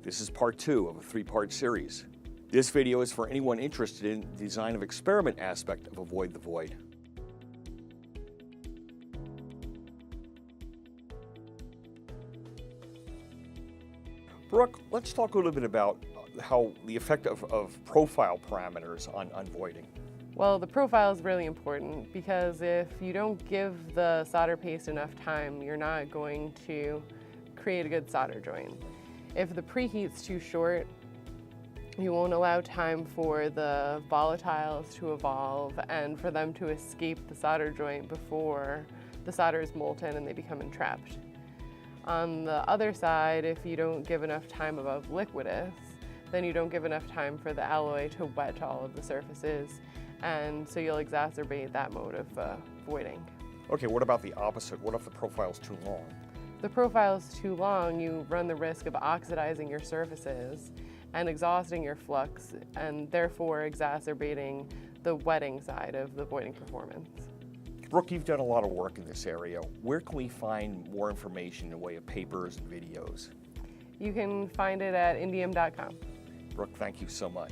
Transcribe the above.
This is part 2 of a 3-part series. This video is for anyone interested in the design of experiment aspect of Avoid the Void. Brooke, let's talk a little bit about how the effect of profile parameters on voiding. Well, the profile is really important because if you don't give the solder paste enough time, you're not going to create a good solder joint. If the preheat's too short, you won't allow time for the volatiles to evolve and for them to escape the solder joint before the solder is molten and they become entrapped. On the other side, if you don't give enough time above liquidus, then you don't give enough time for the alloy to wet all of the surfaces, and so you'll exacerbate that mode of voiding. Okay, what about the opposite? What if the profile's too long? If the profile's too long, you run the risk of oxidizing your surfaces and exhausting your flux, and therefore exacerbating the wetting side of the voiding performance. Brooke, you've done a lot of work in this area. Where can we find more information in the way of papers and videos? You can find it at indium.com. Brooke, thank you so much.